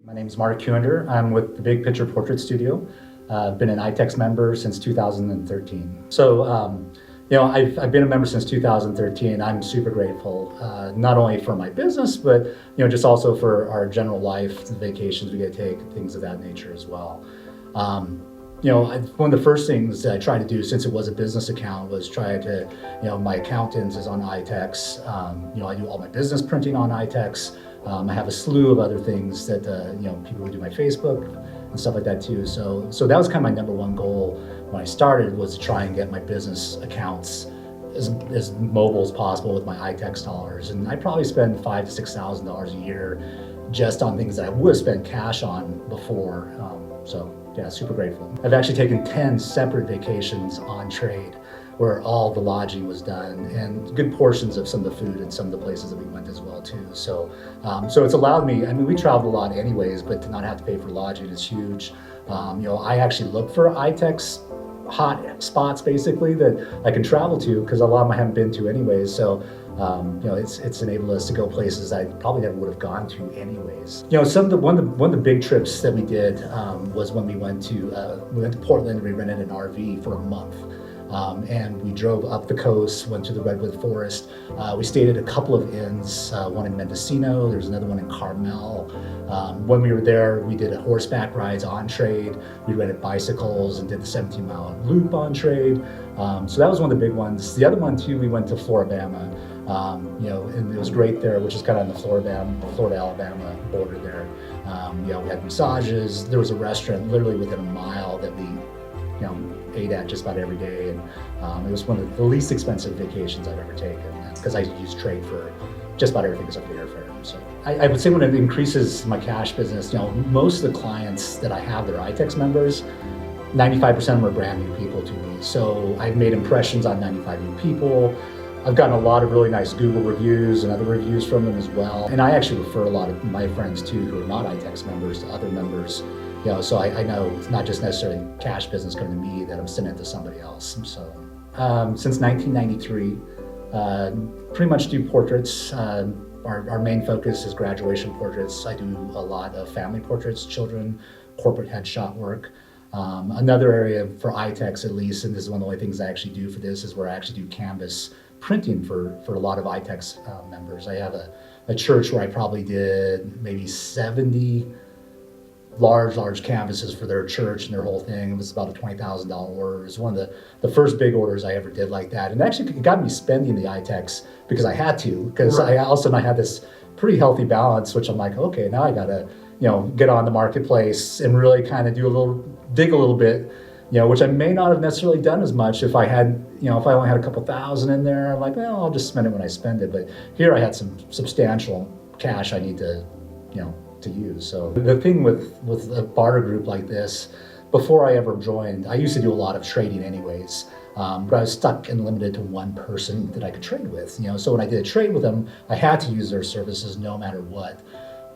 My name is Mark Kuender. I'm with the Big Picture Portrait Studio. I've been an ITEX member since 2013. I've been a member since 2013. I'm super grateful, not only for my business, but just also for our general life, the vacations we get to take, things of that nature as well. One of the first things that I tried to do, since it was a business account, was try to, my accountant is on ITEX. I do all my business printing on ITEX. I have a slew of other things that, people who do my Facebook and stuff like that too. So that was kind of my number one goal when I started, was to try and get my business accounts as mobile as possible with my ITEX dollars. And I probably spend $5,000 to $6,000 a year just on things that I would have spent cash on before. Yeah, super grateful. I've actually taken 10 separate vacations on trade where all the lodging was done and good portions of some of the food and some of the places that we went as well too. So it's allowed me, we traveled a lot anyways, but to not have to pay for lodging is huge. I actually look for ITEX hot spots basically that I can travel to, because a lot of them I haven't been to anyways. So it's enabled us to go places I probably never would have gone to anyways. One of the big trips that we did was when we went to Portland. We rented an RV for a month. And we drove up the coast, went to the Redwood Forest. We stayed at a couple of inns, one in Mendocino, there was another one in Carmel. When we were there, we did horseback rides on trade. We rented bicycles and did the 17-mile loop on trade. So that was one of the big ones. The other one too, we went to Floribama, and it was great there, which is kind of on the Florida-Alabama border there. We had massages. There was a restaurant literally within a mile that we ate at just about every day, and it was one of the least expensive vacations I've ever taken, because I use trade for just about everything except for airfare. So I would say when it increases my cash business, most of the clients that I have that are ITEX members, 95% of them are brand new people to me. So I've made impressions on 95 new people. I've gotten a lot of really nice Google reviews and other reviews from them as well. And I actually refer a lot of my friends too, who are not ITEX members, to other members. So I know it's not just necessarily cash business coming to me, that I'm sending it to somebody else. So since 1993, pretty much do portraits. Our main focus is graduation portraits. I do a lot of family portraits, children, corporate headshot work. Another area for ITEX at least, and this is one of the only things I actually do for this, is where I actually do canvas printing for a lot of ITEX members. I have a church where I probably did maybe 70 large canvases for their church and their whole thing. It was about a $20,000 order. It was one of the first big orders I ever did like that. And actually it got me spending the ITEX because I had to, because I had this pretty healthy balance, which I'm like, okay, now I gotta, get on the marketplace and really kind of dig a little bit, which I may not have necessarily done as much if I had, if I only had a couple thousand in there. I'm like, well, I'll just spend it when I spend it. But here I had some substantial cash I need to, to use. So the thing with a barter group like this, before I ever joined, I used to do a lot of trading anyways, but I was stuck and limited to one person that I could trade with. So when I did a trade with them, I had to use their services no matter what.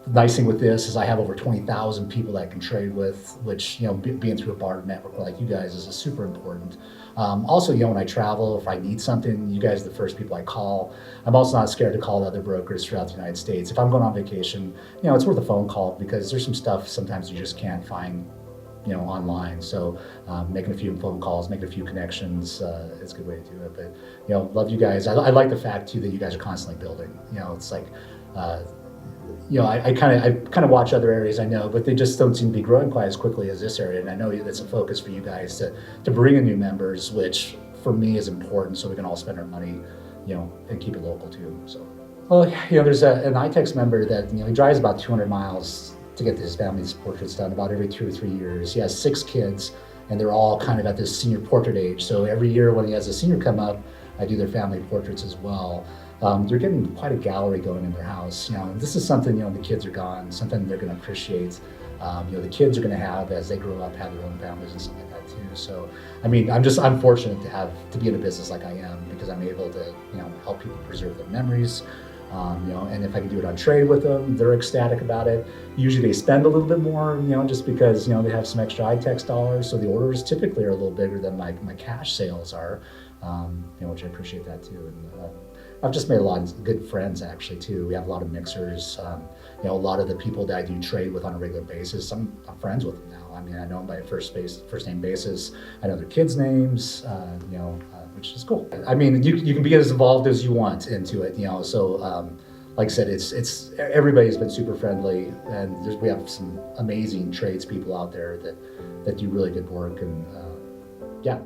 The nice thing with this is I have over 20,000 people that I can trade with, which, being through a barter network like you guys is super important. Also, when I travel, if I need something, you guys are the first people I call. I'm also not scared to call other brokers throughout the United States. If I'm going on vacation, it's worth a phone call, because there's some stuff sometimes you just can't find, online. So making a few phone calls, making a few connections is a good way to do it. But, love you guys. I like the fact too that you guys are constantly building. It's like, I kind of watch other areas I know, but they just don't seem to be growing quite as quickly as this area. And I know that's a focus for you guys to bring in new members, which for me is important, so we can all spend our money, and keep it local too. So, well, there's an ITEX member that, he drives about 200 miles to get his family's portraits done about every 2 or 3 years. He has 6 kids, and they're all kind of at this senior portrait age. So every year when he has a senior come up, I do their family portraits as well. They're getting quite a gallery going in their house. This is something, the kids are gone, something they're going to appreciate. The kids are going to have, as they grow up, have their own families and stuff like that too. So, I'm fortunate to be in a business like I am, because I'm able to, help people preserve their memories. And if I can do it on trade with them, they're ecstatic about it. Usually they spend a little bit more, just because, they have some extra ITEX dollars. So the orders typically are a little bigger than my cash sales are, which I appreciate that too. And I've just made a lot of good friends actually too. We have a lot of mixers. A lot of the people that I do trade with on a regular basis, I'm friends with them now. I mean, I know them by first name basis. I know their kids' names, which is cool. I mean, you can be as involved as you want into it, So, like I said, it's everybody's been super friendly, and we have some amazing tradespeople out there that do really good work, and yeah.